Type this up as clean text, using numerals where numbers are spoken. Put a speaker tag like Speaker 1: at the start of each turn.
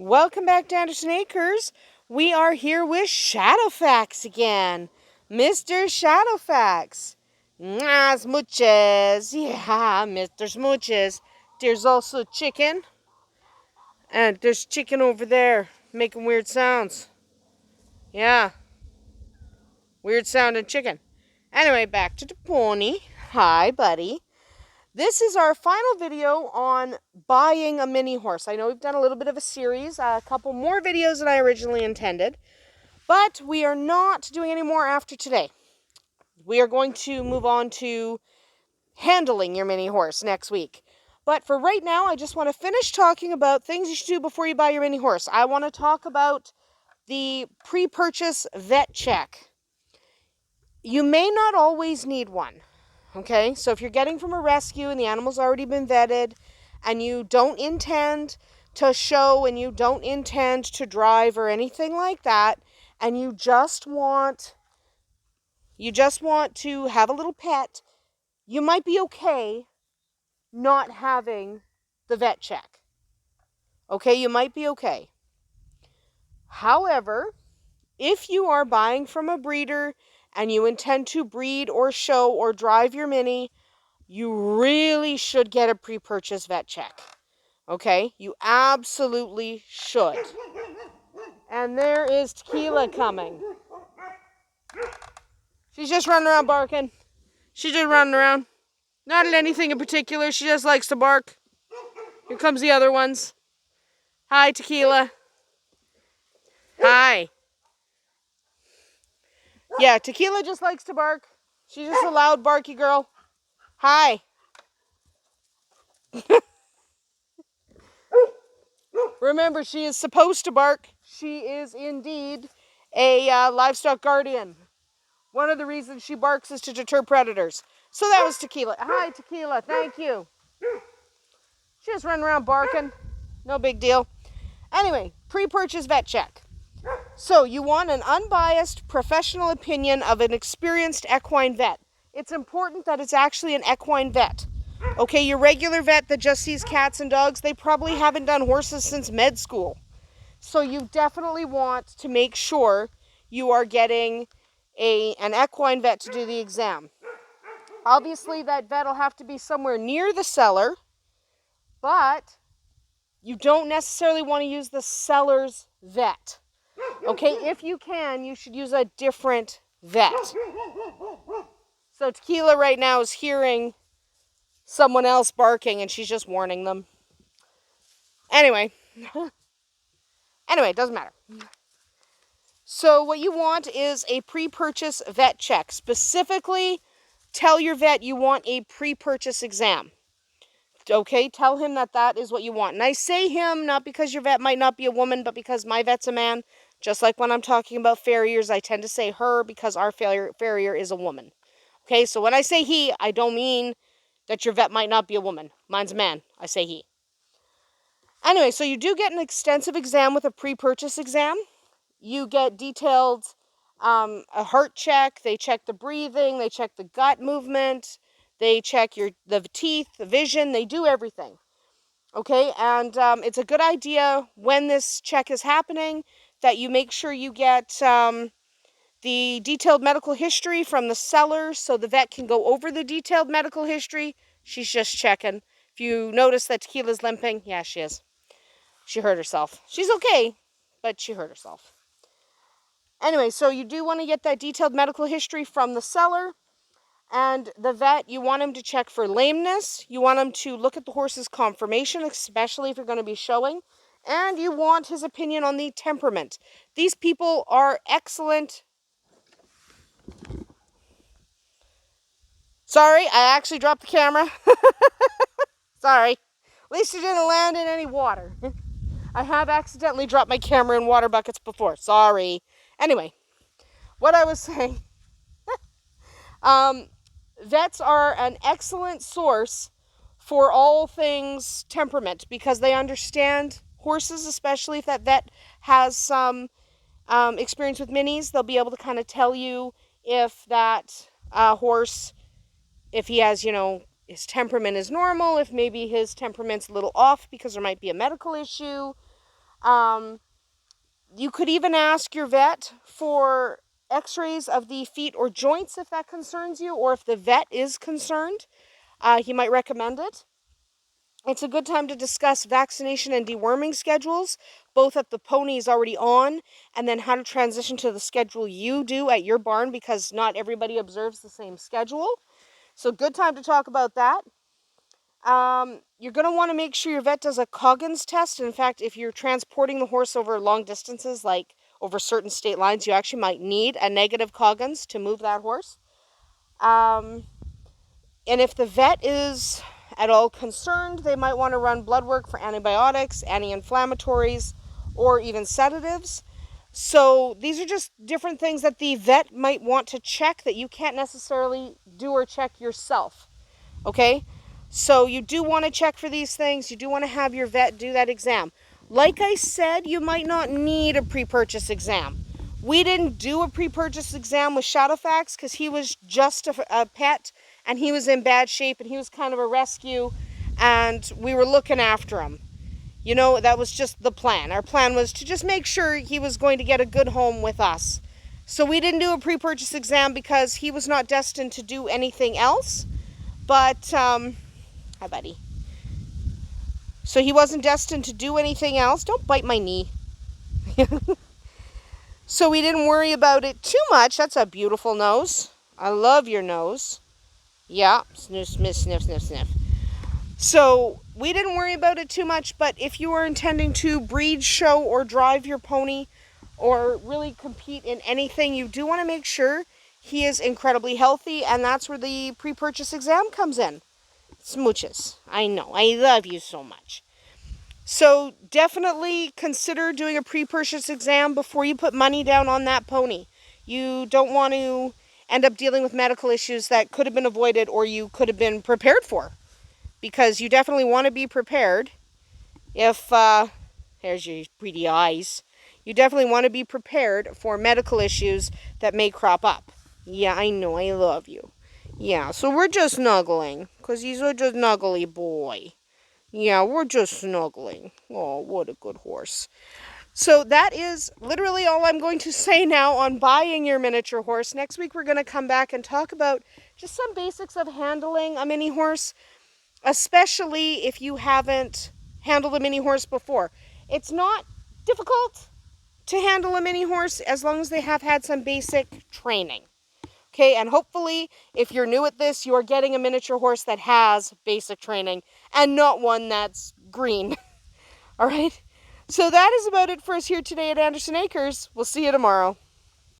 Speaker 1: Welcome back to Anderson Acres. We are here with Shadowfax again. Mr. Shadowfax. Smooches. Yeah, Mr. Smooches. There's also chicken. And there's chicken over there making weird sounds. Yeah. Weird sounding chicken. Anyway, back to the pony. Hi, buddy. This is our final video on buying a mini horse. I know we've done a little bit of a series, a couple more videos than I originally intended, but we are not doing any more after today. We are going to move on to handling your mini horse next week. But for right now, I just want to finish talking about things you should do before you buy your mini horse. I want to talk about the pre-purchase vet check. You may not always need one. Okay, so if you're getting from a rescue and the animal's already been vetted and you don't intend to show and you don't intend to drive or anything like that, and you just want to have a little pet, you might be okay not having the vet check. Okay, you might be okay. However, if you are buying from a breeder and you intend to breed or show or drive your mini, you really should get a pre-purchase vet check. Okay? You absolutely should. And there is Tequila coming. She's just running around barking. She's just running around. Not at anything in particular. She just likes to bark. Here comes the other ones. Hi, Tequila. Hi. Yeah, Tequila just likes to bark. She's just a loud, barky girl. Hi. Remember, she is supposed to bark. She is indeed a livestock guardian. One of the reasons she barks is to deter predators. So that was Tequila. Hi, Tequila. Thank you. She just running around barking. No big deal. Anyway, pre-purchase vet check. So you want an unbiased professional opinion of an experienced equine vet. It's important that it's actually an equine vet. Okay, your regular vet that just sees cats and dogs, they probably haven't done horses since med school. So you definitely want to make sure you are getting an equine vet to do the exam. Obviously, that vet will have to be somewhere near the seller, but you don't necessarily want to use the seller's vet. Okay, if you can, you should use a different vet. So Tequila right now is hearing someone else barking and she's just warning them. Anyway, it doesn't matter. So what you want is a pre-purchase vet check. Specifically, tell your vet you want a pre-purchase exam. Okay, tell him that is what you want. And I say him not because your vet might not be a woman, but because my vet's a man. Just like when I'm talking about farriers, I tend to say her because our farrier is a woman. Okay, so when I say he, I don't mean that your vet might not be a woman. Mine's a man. I say he. Anyway, so you do get an extensive exam with a pre-purchase exam. You get detailed a heart check. They check the breathing. They check the gut movement. They check the teeth, the vision. They do everything. Okay, and it's a good idea when this check is happening that you make sure you get the detailed medical history from the seller so the vet can go over the detailed medical history. She's just checking. If you notice that Tequila's limping, yeah, she is. She hurt herself. She's okay, but she hurt herself. Anyway, so you do want to get that detailed medical history from the seller. And the vet, you want him to check for lameness. You want him to look at the horse's conformation, especially if you're going to be showing. And you want his opinion on the temperament. These people are excellent. Sorry, I actually dropped the camera. Sorry. At least it didn't land in any water. I have accidentally dropped my camera in water buckets before. Sorry. Anyway, what I was saying. Vets are an excellent source for all things temperament because they understand horses, especially if that vet has some experience with minis. They'll be able to kind of tell you if that horse, if he has, his temperament is normal, if maybe his temperament's a little off because there might be a medical issue. You could even ask your vet for x-rays of the feet or joints if that concerns you, or if the vet is concerned, he might recommend it. It's a good time to discuss vaccination and deworming schedules, both that the pony is already on, and then how to transition to the schedule you do at your barn, because not everybody observes the same schedule. So good time to talk about that. You're going to want to make sure your vet does a Coggins test. In fact, if you're transporting the horse over long distances, like over certain state lines, you actually might need a negative Coggins to move that horse. And if the vet is at all concerned, they might want to run blood work for antibiotics, anti-inflammatories, or even sedatives. So these are just different things that the vet might want to check that you can't necessarily do or check yourself. Okay? So you do want to check for these things. You do want to have your vet do that exam. Like I said, you might not need a pre-purchase exam. We didn't do a pre-purchase exam with Shadowfax because he was just a pet and he was in bad shape and he was kind of a rescue and we were looking after him. You know, that was just the plan. Our plan was to just make sure he was going to get a good home with us. So we didn't do a pre-purchase exam because he was not destined to do anything else. But, hi buddy. So he wasn't destined to do anything else. Don't bite my knee. So we didn't worry about it too much. That's a beautiful nose. I love your nose. Yeah, sniff, sniff, sniff, sniff, sniff. So we didn't worry about it too much, but if you are intending to breed, show, or drive your pony, or really compete in anything, you do want to make sure he is incredibly healthy, and that's where the pre-purchase exam comes in. Smooches. I know. I love you so much. So definitely consider doing a pre-purchase exam before you put money down on that pony. You don't want to end up dealing with medical issues that could have been avoided or you could have been prepared for. Because you definitely want to be prepared if, there's your pretty eyes. You definitely want to be prepared for medical issues that may crop up. Yeah, I know. I love you. Yeah, so we're just snuggling because he's such a snuggly boy. Yeah, we're just snuggling. Oh, what a good horse. So that is literally all I'm going to say now on buying your miniature horse. Next week we're going to come back and talk about just some basics of handling a mini horse, especially if you haven't handled a mini horse before. It's not difficult to handle a mini horse as long as they have had some basic training. Okay, and hopefully, if you're new at this, you are getting a miniature horse that has basic training and not one that's green. All right? So that is about it for us here today at Anderson Acres. We'll see you tomorrow.